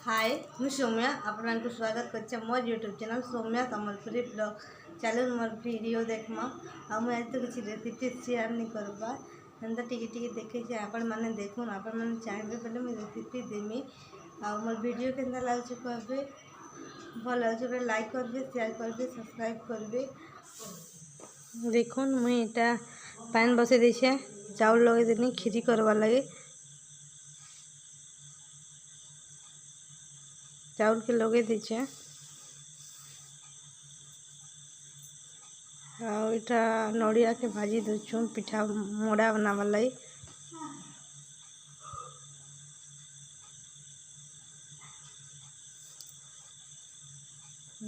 हाय मुझे सौम्या आपन को स्वागत कर मोर YouTube channel Saumya Sambalpuri blog. चलो मोर वीडियो देखमा आ मुझे तो किसी रेसिपी शेयर नहीं करवा एंता टिके देखे आपण मैंने देखून आपण मैंने चाहिए बोले मुझे रेसिपी देमी आ मोर वीडियो केंता लागुचे कहबे भल लगे लाइक करबे शेयर करबे सब्सक्राइब करबे। देखुन मुई इटा पैन बसे देछे चाउल लगे देनी खीरी करवा लगे चाउल के लगे दीचे आटा नड़िया के भाजी दूचु पिठा मोड़ा बनावा लगे।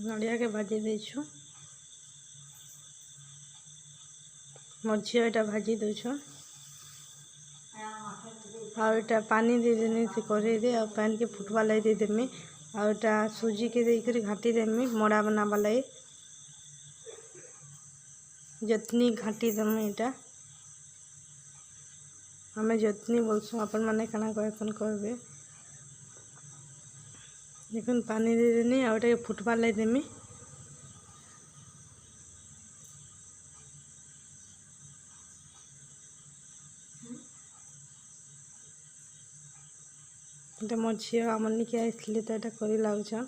नड़िया के भाजी देछु मोर झील एटा भाजी दूचु आटा पानी दे देनी से करे दे और पैन के फुटवा लगे दे देमी आटा सूजी के देकर घाटी देमी मोड़ा बनावा लगे जतनी घाटी देमी इटा हमें जतनी बोलसु अपन माने खाना कौन कहबे। देखुन पानी दे देनी आटा के फुटवा लगे देमी এটা মোর ঝিও আমার নিকে আসলে তো এটা করে লাগুছন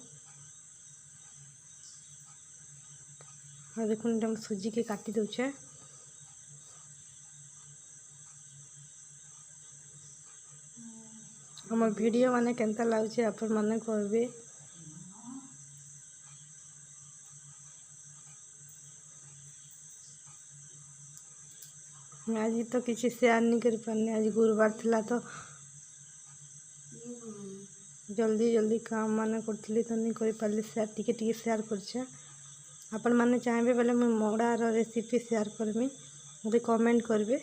আর দেখুন এটা সুজি के काटी दउछे हमर वीडियो माने केनता लाଗୁছে अपन माने कहबे। आज तो किसी शेयर नहीं कर पाने आज गुरुवार थिला तो जल्दी काम माने करथली तो नहीं कर पाली शेयर टिके शेयर करछे अपन माने चाहेबे बोले मैं मोड़ार रेसिपी शेयर करमी मुझे कमेंट करबे।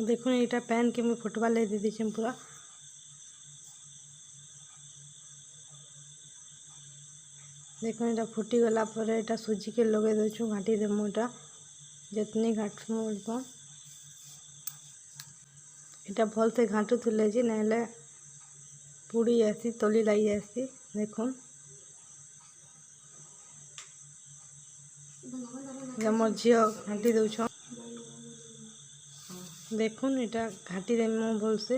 देखुन एटा पैन के मैं फुटवा ले दे दीछे पूरा देखुन एटा फुटी गला पर एटा सूजी के लगे दउछु घाटी देमु एटा जतनी घाटमु बोलबो एटा भल से घाटू थुले जी नहले पुड़ी आसी तली लगी आसी। देखुन मोर झील घाटी दउछ देखुन एटा घाटी देमु भल से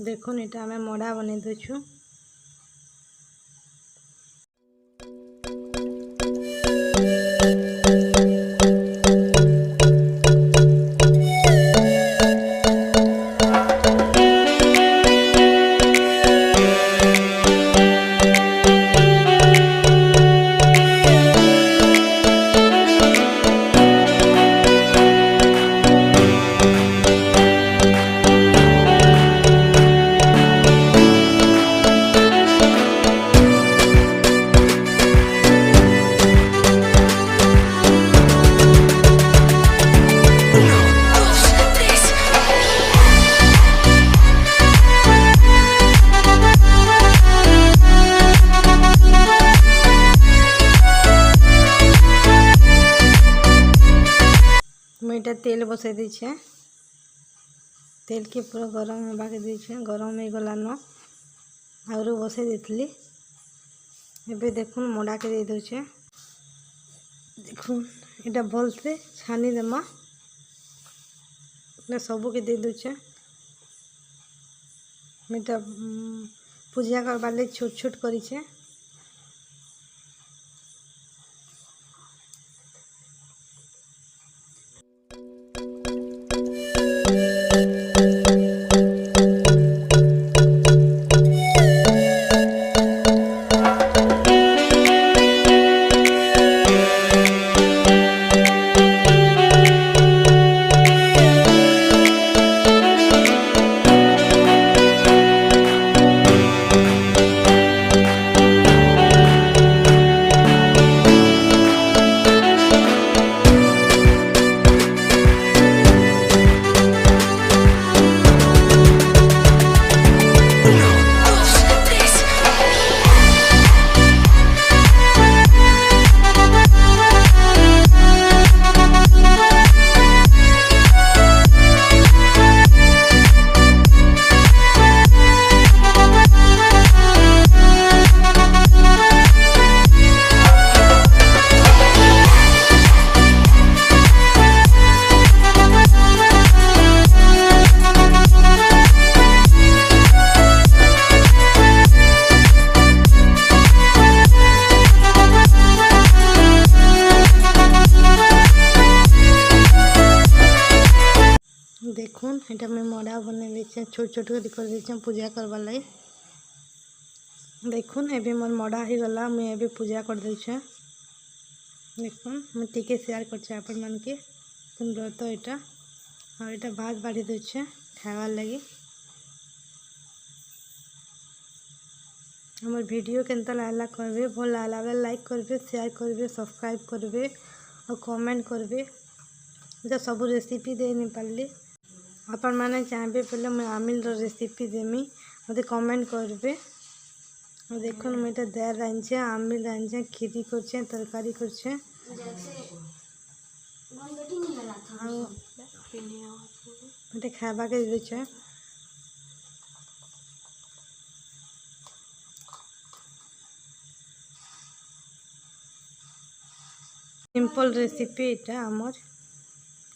देखुन एटा हमें मोड़ा बने देछु मुझे तेल बसाई दीछे तेल के पूरा गरम होगा के दीछे गरम हो गलान आगु बसाई देती एबे देखुन मोड़ा के दे दूचे देखुन एटा भल से छानी देमा सबू के दे दूचे मेटा पूजा करवा ले छोट छोट करीछे देछे छोट छोट कर देछे पूजा करवार लगी। देखुन एबे मोर मड़ा हो गला मुझे एबे पूजा कर देछे। देखुन मैं टिके शेयर करछे आपण मान के व्रत एटा और एटा भात बाड़ी देछे खावार लगी। हमार वीडियो केनता लागला करबे, भल लागला लाइक करबे, शेयर करबे, सब्सक्राइब करबे और कमेंट करबे। जो सब रेसिपी दे नहीं पारली आपण माने चाहबे पहले मैं आमिल रो रेसिपी देमी मते कमेंट करबे। और देखुन मैं तो दाल रांधछे, आमिल रांधछे, खीरी करछे, तरकारी करछे मते खाबा के देछे। सिंपल रेसिपी एटा आमर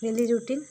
डेली रूटीन।